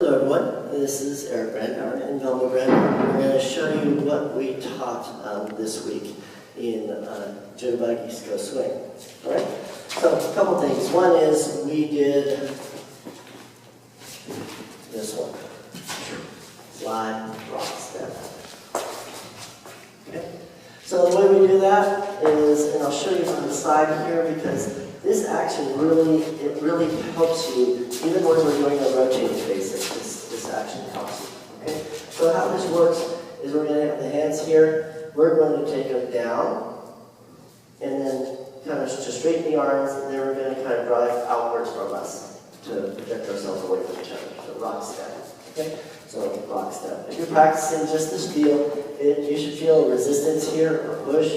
Hello everyone, this is Eric Brandauer and Velma Brandauer. We're going to show you what we taught this week in Jitterbug East Coast Swing. Alright, so a couple things. One is we did this one. Slide, rock, step. Okay, so the way we do that is, and I'll show you on the side here because this action really helps you, even when we're doing a rotating basic, this action helps you, okay? So how this works is we're going to have the hands here, we're going to take them down, and then kind of to straighten the arms, and then we're going to kind of drive outwards from us to project ourselves away from each other, so rock step, okay? So rock step. If you're practicing just this feel, you should feel resistance here, or push,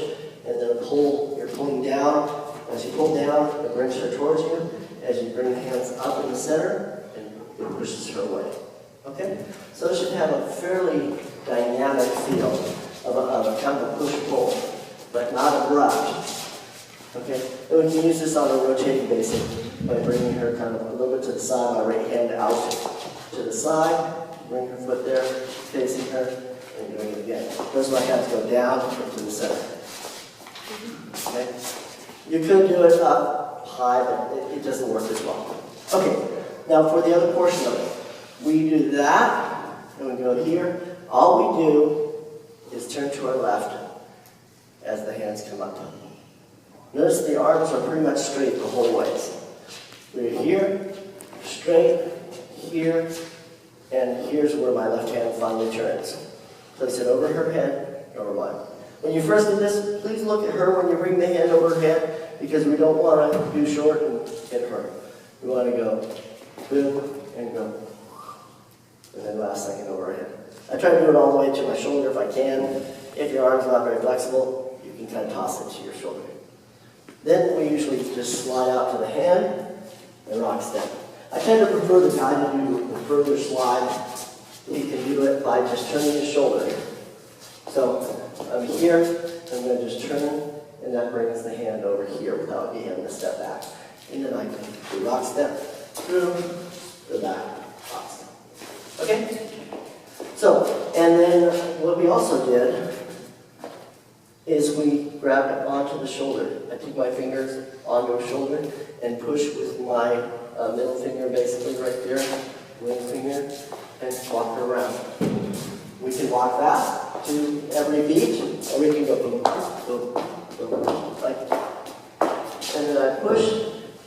and then a pull, you're pulling down. As you pull down, it brings her towards you. As you bring the hands up in the center, and it pushes her away. Okay? So it should have a fairly dynamic feel of a kind of a push-pull, but not abrupt. Okay? And we can use this on a rotating basic by bringing her kind of a little bit to the side, my right hand out to the side, bring her foot there, facing her, and doing it again. Those my hands go down and to the center. Okay? You could do it up high, but it doesn't work as well. Okay, now for the other portion of it. We do that, and we go here. All we do is turn to our left as the hands come up. Notice the arms are pretty much straight the whole ways. We're here, straight, here, and here's where my left hand finally turns. Place it over her head, number one. When you first do this, please look at her when you bring the hand over her head, because we don't want to do short and hit her. We want to go boom and go, and then last second over her head. I try to do it all the way to my shoulder if I can. If your arm's not very flexible, you can kind of toss it to your shoulder. Then we usually just slide out to the hand and rock step. I tend to prefer the guy to do the further slide. He can do it by just turning his shoulder. So I'm here, I'm going to just turn, and that brings the hand over here without me having to step back. And then I can do rock step through the back, rock step. Okay? So, and then what we also did is we grabbed onto the shoulder. I took my fingers onto her shoulder and pushed with my middle finger basically right there, ring finger, and walk her around. We can walk that to every beat, or we can go boom, boom, boom, like that. And then I push,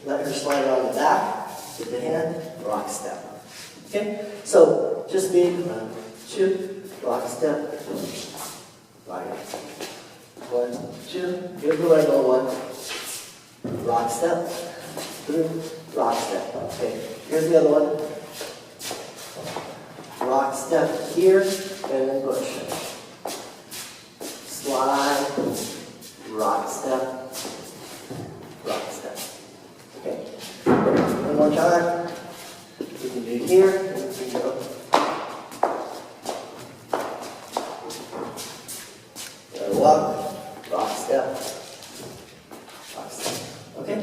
let her slide on the back, with the hand, rock step. Okay? So, just beat 1, 2, rock step, right. 1, 2, here's where I go 1, rock step, through, rock step. Okay, here's the other one. Rock step here, and then push. Slide, rock step, rock step. Okay. One more time. We can do here, and we can go. Walk, rock step, rock step. Okay?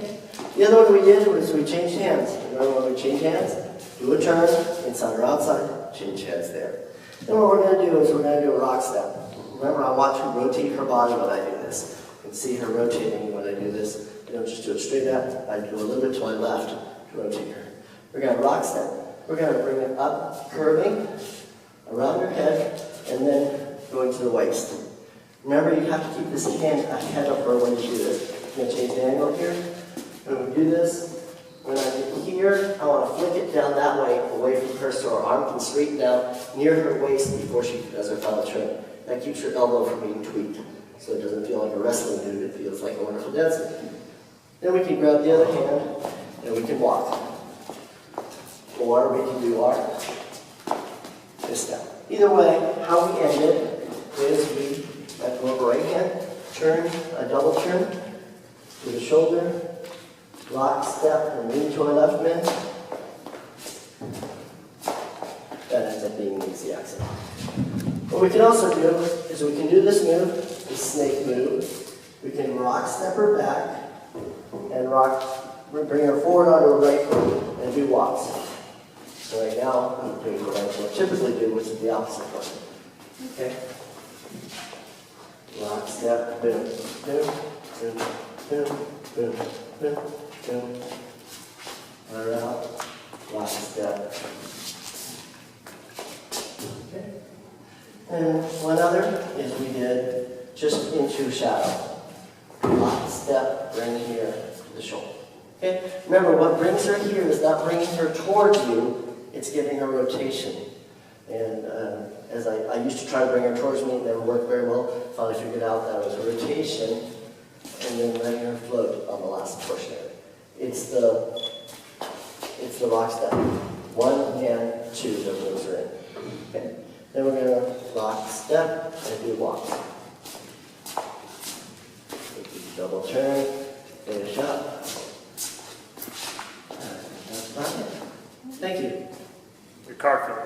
The other one we did was we changed hands. Remember when we change hands? Do a turn, inside or outside, change hands there. Then what we're going to do is we're going to do a rock step. Remember, I want to rotate her body when I do this. You can see her rotating when I do this. I don't just do it straight up. I do a little bit to my left to rotate her. We're going to rock step. We're going to bring it up, curving, around her head, and then going to the waist. Remember, you have to keep this hand ahead of her when you do this. I'm going to change the angle here. When we do this, when I get here, I want to flick it down that way, away from her, so her arm can straighten down near her waist before she does her final turn. That keeps her elbow from being tweaked, so it doesn't feel like a wrestling move, it feels like a wonderful dancer. Then we can grab the other hand, and we can walk. Or we can do our this step. Either way, how we end it is we let go of our right hand, turn, a double turn, to the shoulder, rock step, and lean to our left mid. That ends up being the easy exit. What we can also do is we can do this move, the snake move. We can rock step her back and bring her forward onto her right foot and do walks. So right now, I'm doing what I would typically do, which is the opposite one. Okay? Lock, step, boom, boom, boom, boom, boom, boom, boom. Around, lock, step. Okay? And one other is we did just into shadow. Lock, step, bring here to the shoulder. Okay? Remember, what brings her here is not bringing her towards you, it's giving her rotation. And as I used to try to bring her towards me, it never worked very well. Finally figured out that it was rotation, and then letting her float on the last portion of it. It's the lock step. 1 and 2 that moves her in. Okay? Then we're going to lock, step, and do walks. Double turn, finish up. And that's about it. Thank you. Your card fell off.